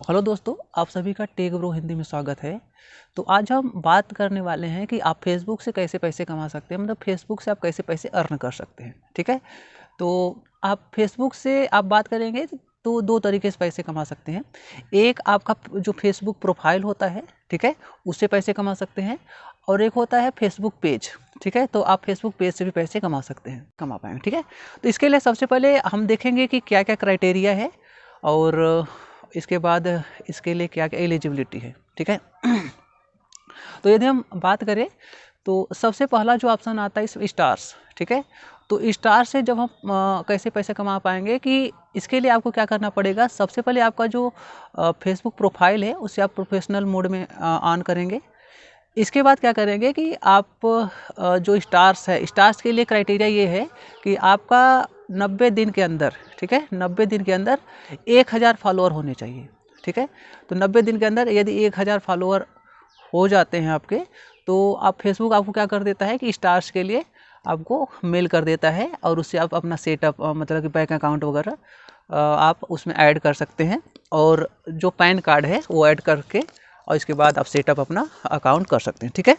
Hello दोस्तों, आप सभी का टेक ब्रो हिंदी में स्वागत है। तो आज हम बात करने वाले हैं कि आप फेसबुक से कैसे पैसे कमा सकते हैं, मतलब फेसबुक से आप कैसे पैसे अर्न कर सकते हैं। ठीक है, तो आप फेसबुक से आप बात करेंगे तो दो तरीके से पैसे कमा सकते हैं। एक आपका जो फेसबुक प्रोफाइल होता है, ठीक है, उससे पैसे कमा सकते हैं, और एक होता है फेसबुक पेज। ठीक है, तो आप फेसबुक पेज से भी पैसे कमा सकते हैं, कमा पाएंगे। ठीक है, तो इसके लिए सबसे पहले हम देखेंगे कि क्या क्या क्राइटेरिया है और इसके बाद इसके लिए क्या क्या एलिजिबिलिटी है। ठीक है, तो यदि हम बात करें तो सबसे पहला जो ऑप्शन आता है इसमें स्टार्स। ठीक है, तो स्टार से जब हम कैसे पैसे कमा पाएंगे कि इसके लिए आपको क्या करना पड़ेगा। सबसे पहले आपका जो फेसबुक प्रोफाइल है उसे आप प्रोफेशनल मोड में ऑन करेंगे। इसके बाद क्या करेंगे कि आप जो स्टार्स है, स्टार्स के लिए क्राइटेरिया ये है कि आपका 90 दिन के अंदर, ठीक है, 90 दिन के अंदर 1000 फॉलोअर होने चाहिए। ठीक है, तो 90 दिन के अंदर यदि 1000 फॉलोअर हो जाते हैं आपके, तो आप फेसबुक आपको क्या कर देता है कि स्टार्स के लिए आपको मेल कर देता है और उससे आप अपना सेटअप मतलब कि बैंक अकाउंट वगैरह आप उसमें ऐड कर सकते हैं, और जो पैन कार्ड है वो ऐड करके और इसके बाद आप सेटअप अपना अकाउंट कर सकते हैं। ठीक है,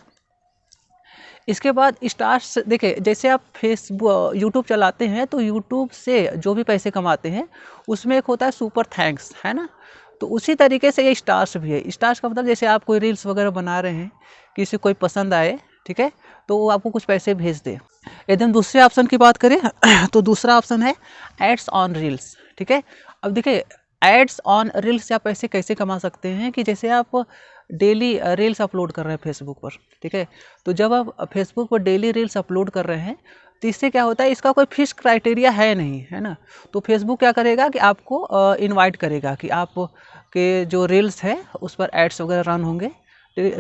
इसके बाद स्टार्स देखिए, जैसे आप फेसबुक यूट्यूब चलाते हैं तो यूट्यूब से जो भी पैसे कमाते हैं उसमें एक होता है सुपर थैंक्स, है ना। तो उसी तरीके से ये स्टार्स भी है। स्टार्स का मतलब जैसे आप कोई रील्स वगैरह बना रहे हैं, किसी कोई पसंद आए, ठीक है, तो वो आपको कुछ पैसे भेज दे। यदि हम दूसरे ऑप्शन की बात करें तो दूसरा ऑप्शन है एड्स ऑन रील्स। ठीक है, अब देखिए एड्स ऑन रील्स से आप पैसे कैसे कमा सकते हैं कि जैसे आप डेली रील्स अपलोड कर रहे हैं फेसबुक पर, ठीक है, तो जब आप फेसबुक पर डेली रील्स अपलोड कर रहे हैं तो इससे क्या होता है, इसका कोई फिक्स क्राइटेरिया है नहीं, है ना। तो फेसबुक क्या करेगा कि आपको इनवाइट करेगा कि आप के जो रील्स है उस पर एड्स वगैरह रन होंगे।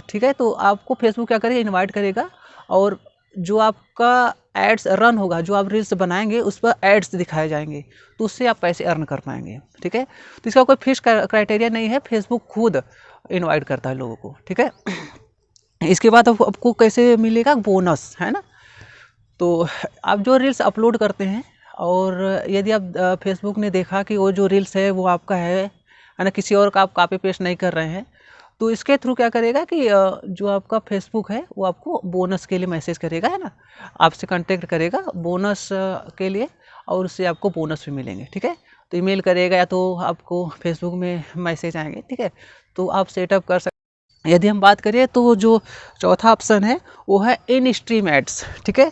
ठीक है, तो आपको फेसबुक क्या करेगा, इनवाइट करेगा, और जो आपका एड्स रन होगा, जो आप रील्स बनाएंगे उस पर एड्स दिखाए जाएंगे, तो उससे आप पैसे अर्न कर पाएंगे। ठीक है, तो इसका कोई फिक्स क्राइटेरिया नहीं है, फेसबुक खुद इनवाइट करता है लोगों को। ठीक है, इसके बाद आपको कैसे मिलेगा बोनस, है ना। तो आप जो रील्स अपलोड करते हैं और यदि आप फेसबुक ने देखा कि वो जो रील्स है वो आपका है ना, किसी और का आप कॉपी पेस्ट नहीं कर रहे हैं, तो इसके थ्रू क्या करेगा कि जो आपका फेसबुक है वो आपको बोनस के लिए मैसेज करेगा, है ना, आपसे कांटेक्ट करेगा बोनस के लिए, और उससे आपको बोनस भी मिलेंगे। ठीक है, तो ईमेल करेगा या तो आपको फेसबुक में मैसेज आएंगे। ठीक है, तो आप सेटअप कर सकते। यदि हम बात करें तो जो चौथा ऑप्शन है वो है इन स्ट्रीम एड्स। ठीक है,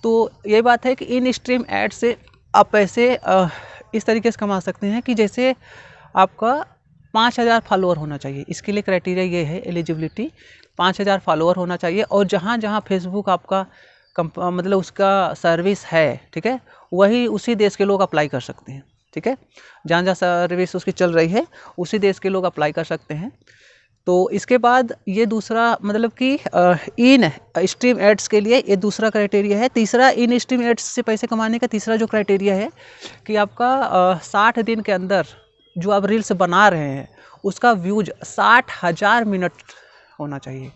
तो ये बात है कि इन स्ट्रीम एड से आप पैसे इस तरीके से कमा सकते हैं कि जैसे आपका 5000 फॉलोअर होना चाहिए। इसके लिए क्राइटेरिया ये है एलिजिबिलिटी, 5000 फॉलोअर होना चाहिए, और जहाँ जहाँ फेसबुक आपका मतलब उसका सर्विस है, ठीक है, वही उसी देश के लोग अप्लाई कर सकते हैं। ठीक है, जहाँ जहाँ सर्विस उसकी चल रही है उसी देश के लोग अप्लाई कर सकते हैं। तो इसके बाद ये दूसरा मतलब कि इन स्ट्रीम एड्स के लिए ये दूसरा क्राइटेरिया है। तीसरा, इन स्ट्रीम एड्स से पैसे कमाने का तीसरा जो क्राइटेरिया है कि आपका 60 दिन के अंदर जो आप रील्स बना रहे हैं उसका व्यूज 60,000 मिनट होना चाहिए।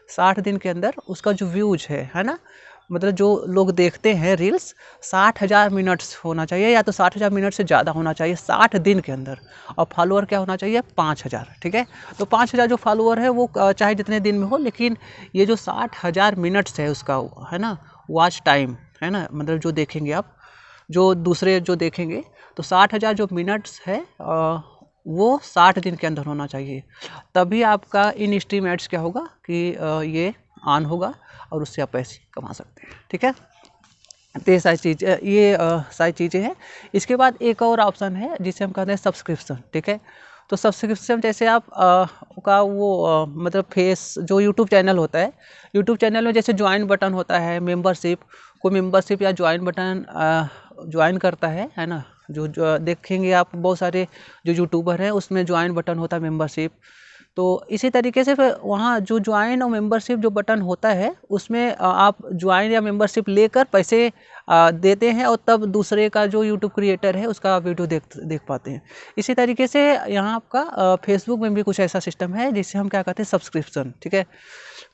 60 दिन के अंदर उसका जो व्यूज है ना, मतलब जो लोग देखते हैं रील्स, 60,000 मिनट्स होना चाहिए, या तो 60,000 मिनट से ज़्यादा होना चाहिए 60 दिन के अंदर। और फॉलोअर क्या होना चाहिए, 5000। ठीक है, तो 5000 जो फॉलोअर है वो चाहे जितने दिन में हो, लेकिन ये जो 60,000 मिनट्स है उसका, है ना, वॉच टाइम, है ना, मतलब जो देखेंगे आप, जो दूसरे जो देखेंगे, तो 60,000 जो मिनट्स है वो 60 दिन के अंदर होना चाहिए। तभी आपका इन स्ट्रीम एड्स क्या होगा कि ये ऑन होगा और उससे आप पैसे कमा सकते हैं। ठीक है, तो ये सारी चीज़ें हैं। इसके बाद एक और ऑप्शन है जिसे हम कहते हैं सब्सक्रिप्शन। ठीक है, तो सब्सक्रिप्शन जैसे आप का वो मतलब फेस जो यूट्यूब चैनल होता है, यूट्यूब चैनल में जैसे ज्वाइन बटन होता है, मेंबरशिप, कोई मेंबरशिप या ज्वाइन बटन ज्वाइन करता है ना, जो देखेंगे आप बहुत सारे जो यूट्यूबर हैं उसमें ज्वाइन बटन होता है, मेंबरशिप। तो इसी तरीके से फिर वहाँ जो ज्वाइन और मेंबरशिप जो बटन होता है उसमें आप ज्वाइन या मेंबरशिप लेकर पैसे देते हैं, और तब दूसरे का जो यूट्यूब क्रिएटर है उसका वीडियो देख पाते हैं। इसी तरीके से यहाँ आपका फेसबुक में भी कुछ ऐसा सिस्टम है जिसे हम क्या कहते हैं, सब्सक्रिप्शन। ठीक है,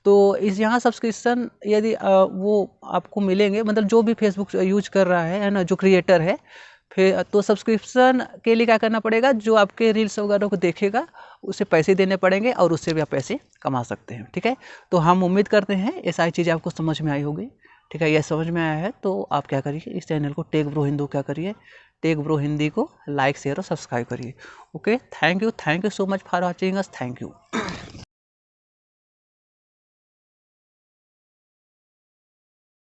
तो इस यहाँ सब्सक्रिप्शन यदि वो आपको मिलेंगे, मतलब जो भी फेसबुक यूज कर रहा है ना, जो क्रिएटर है, फिर तो सब्सक्रिप्शन के लिए क्या करना पड़ेगा, जो आपके रील्स वगैरह को देखेगा उसे पैसे देने पड़ेंगे और उससे भी आप पैसे कमा सकते हैं। ठीक है, तो हम उम्मीद करते हैं ये सारी चीज़ें आपको समझ में आई होगी। ठीक है, यह समझ में आया है तो आप क्या करिए, इस चैनल को टेक ब्रो हिंदू क्या करिए, टेक ब्रो हिंदी को लाइक शेयर और सब्सक्राइब करिए। Okay, thank you so much for watching us, thank you.